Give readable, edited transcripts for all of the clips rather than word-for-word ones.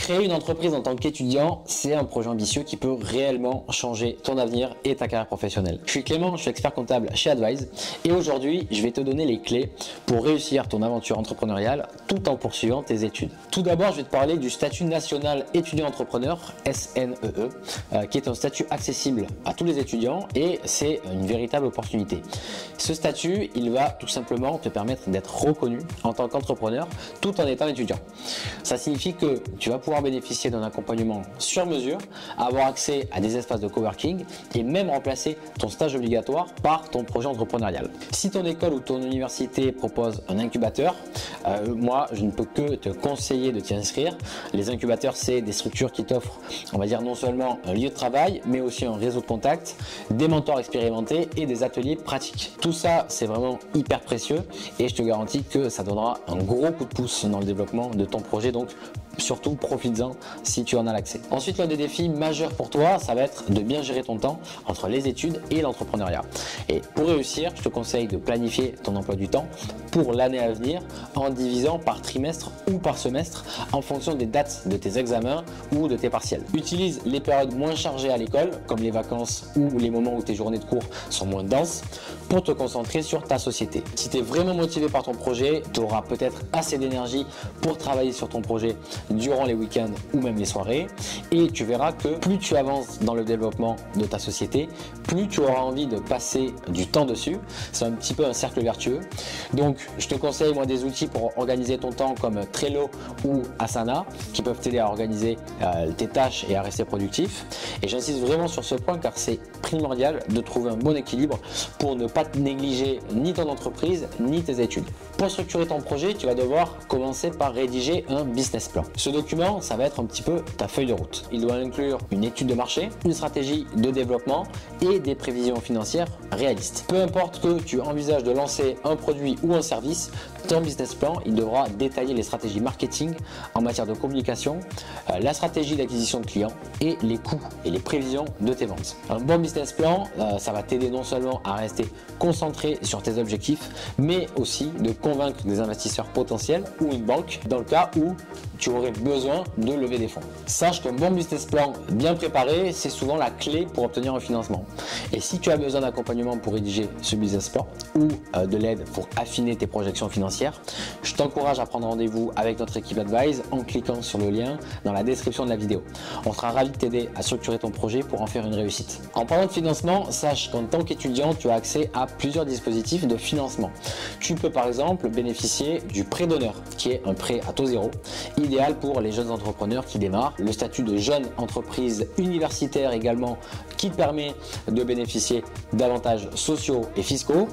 Créer une entreprise en tant qu'étudiant, c'est un projet ambitieux qui peut réellement changer ton avenir et ta carrière professionnelle. Je suis Clément, je suis expert comptable chez Advise et aujourd'hui, je vais te donner les clés pour réussir ton aventure entrepreneuriale tout en poursuivant tes études. Tout d'abord, je vais te parler du statut national étudiant-entrepreneur, SNEE, qui est un statut accessible à tous les étudiants et c'est une véritable opportunité. Ce statut, il va tout simplement te permettre d'être reconnu en tant qu'entrepreneur tout en étant étudiant. Ça signifie que tu vas pouvoir bénéficier d'un accompagnement sur mesure, avoir accès à des espaces de coworking et même remplacer ton stage obligatoire par ton projet entrepreneurial. Si ton école ou ton université propose un incubateur, moi je ne peux que te conseiller de t'y inscrire. Les incubateurs, c'est des structures qui t'offrent, on va dire, non seulement un lieu de travail, mais aussi un réseau de contacts, des mentors expérimentés et des ateliers pratiques. Tout ça, c'est vraiment hyper précieux et je te garantis que ça donnera un gros coup de pouce dans le développement de ton projet. Donc surtout, profites-en si tu en as l'accès. Ensuite, l'un des défis majeurs pour toi, ça va être de bien gérer ton temps entre les études et l'entrepreneuriat. Et pour réussir, je te conseille de planifier ton emploi du temps pour l'année à venir en divisant par trimestre ou par semestre en fonction des dates de tes examens ou de tes partiels. Utilise les périodes moins chargées à l'école, comme les vacances ou les moments où tes journées de cours sont moins denses, pour te concentrer sur ta société. Si tu es vraiment motivé par ton projet, tu auras peut-être assez d'énergie pour travailler sur ton projet durant les week-ends ou même les soirées et tu verras que plus tu avances dans le développement de ta société, plus tu auras envie de passer du temps dessus. C'est un petit peu un cercle vertueux. Donc je te conseille moi des outils pour organiser ton temps comme Trello ou Asana qui peuvent t'aider à organiser tes tâches et à rester productif. Et j'insiste vraiment sur ce point car c'est primordial de trouver un bon équilibre pour ne pas négliger ni ton entreprise ni tes études. Pour structurer ton projet, tu vas devoir commencer par rédiger un business plan. Ce document, ça va être un petit peu ta feuille de route. Il doit inclure une étude de marché, une stratégie de développement et des prévisions financières réalistes. Peu importe que tu envisages de lancer un produit ou un service, ton business plan, il devra détailler les stratégies marketing en matière de communication, la stratégie d'acquisition de clients et les coûts et les prévisions de tes ventes. Un bon business plan, ça va t'aider non seulement à rester concentré sur tes objectifs, mais aussi de convaincre des investisseurs potentiels ou une banque dans le cas où tu aurais besoin de lever des fonds. Sache qu'un bon business plan bien préparé, c'est souvent la clé pour obtenir un financement. Et si tu as besoin d'accompagnement pour rédiger ce business plan ou de l'aide pour affiner tes projections financières, je t'encourage à prendre rendez-vous avec notre équipe Advise en cliquant sur le lien dans la description de la vidéo. On sera ravis de t'aider à structurer ton projet pour en faire une réussite. En parlant de financement, sache qu'en tant qu'étudiant, tu as accès à plusieurs dispositifs de financement. Tu peux par exemple bénéficier du prêt d'honneur, qui est un prêt à taux zéro, idéal pour les jeunes entrepreneurs qui démarrent. Le statut de jeune entreprise universitaire également qui te permet de bénéficier d'avantages sociaux et fiscaux.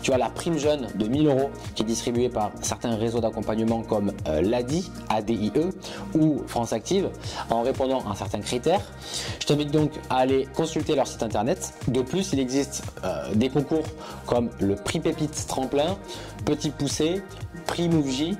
Tu as la prime jeune de 1 000 € qui est distribuée par certains réseaux d'accompagnement comme l'ADI, ADIE ou France Active en répondant à certains critères. Je t'invite donc à aller consulter leur site internet. De plus, il existe des concours comme le prix Pépite Tremplin, Petit Poussé, Prix MoveJ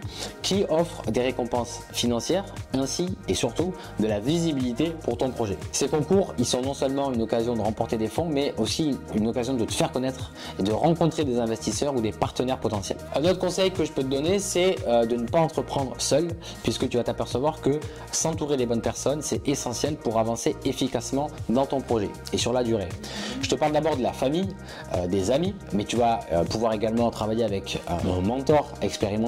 qui offrent des récompenses financières ainsi et surtout de la visibilité pour ton projet. Ces concours, ils sont non seulement une occasion de remporter des fonds, mais aussi une occasion de te faire connaître et de rencontrer des investisseurs ou des partenaires potentiels. Un autre conseil que je peux te donner, c'est de ne pas entreprendre seul, puisque tu vas t'apercevoir que s'entourer des bonnes personnes, c'est essentiel pour avancer efficacement dans ton projet et sur la durée. Je te parle d'abord de la famille, des amis, mais tu vas pouvoir également travailler avec un mentor expérimenté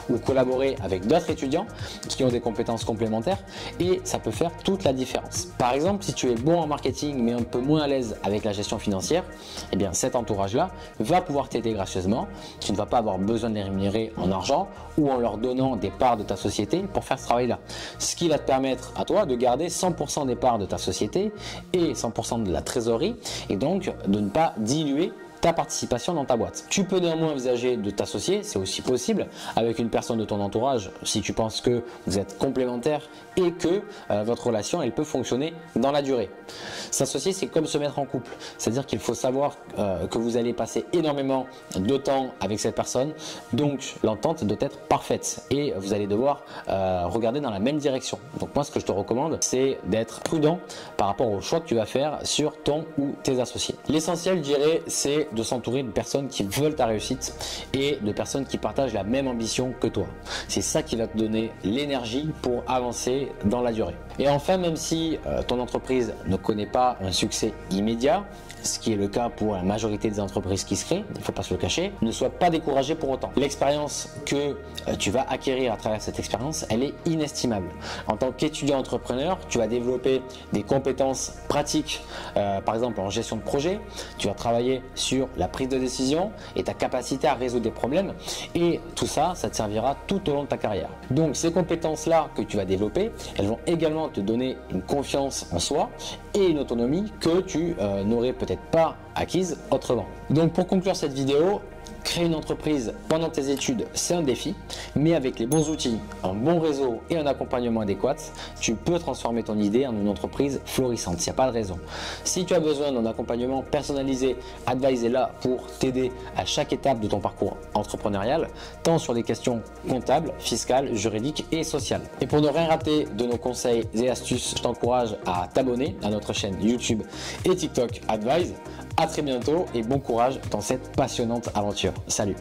ou collaborer avec d'autres étudiants qui ont des compétences complémentaires et ça peut faire toute la différence. Par exemple, si tu es bon en marketing mais un peu moins à l'aise avec la gestion financière, eh bien cet entourage-là va pouvoir t'aider gracieusement. Tu ne vas pas avoir besoin de les rémunérer en argent ou en leur donnant des parts de ta société pour faire ce travail-là. Ce qui va te permettre à toi de garder 100% des parts de ta société et 100% de la trésorerie et donc de ne pas diluer ta participation dans ta boîte. Tu peux néanmoins envisager de t'associer, c'est aussi possible, avec une personne de ton entourage si tu penses que vous êtes complémentaires et que votre relation elle peut fonctionner dans la durée. S'associer, c'est comme se mettre en couple, c'est-à-dire qu'il faut savoir que vous allez passer énormément de temps avec cette personne, donc l'entente doit être parfaite et vous allez devoir regarder dans la même direction. Donc moi ce que je te recommande, c'est d'être prudent par rapport au choix que tu vas faire sur ton ou tes associés. L'essentiel, je dirais, c'est de s'entourer de personnes qui veulent ta réussite et de personnes qui partagent la même ambition que toi. C'est ça qui va te donner l'énergie pour avancer dans la durée. Et enfin, même si ton entreprise ne connaît pas un succès immédiat, ce qui est le cas pour la majorité des entreprises qui se créent, il ne faut pas se le cacher, ne sois pas découragé pour autant. L'expérience que tu vas acquérir à travers cette expérience, elle est inestimable. En tant qu'étudiant entrepreneur, tu vas développer des compétences pratiques, par exemple en gestion de projet, tu vas travailler sur la prise de décision et ta capacité à résoudre des problèmes, et tout ça, ça te servira tout au long de ta carrière. Donc ces compétences-là que tu vas développer, elles vont également te donner une confiance en soi et une autonomie que tu n'aurais peut-être pas acquise autrement. Donc pour conclure cette vidéo, créer une entreprise pendant tes études, c'est un défi, mais avec les bons outils, un bon réseau et un accompagnement adéquat, tu peux transformer ton idée en une entreprise florissante. Il n'y a pas de raison. Si tu as besoin d'un accompagnement personnalisé, Advize est là pour t'aider à chaque étape de ton parcours entrepreneurial, tant sur des questions comptables, fiscales, juridiques et sociales. Et pour ne rien rater de nos conseils et astuces, je t'encourage à t'abonner à notre chaîne YouTube et TikTok Advize. À très bientôt et bon courage dans cette passionnante aventure. Salut!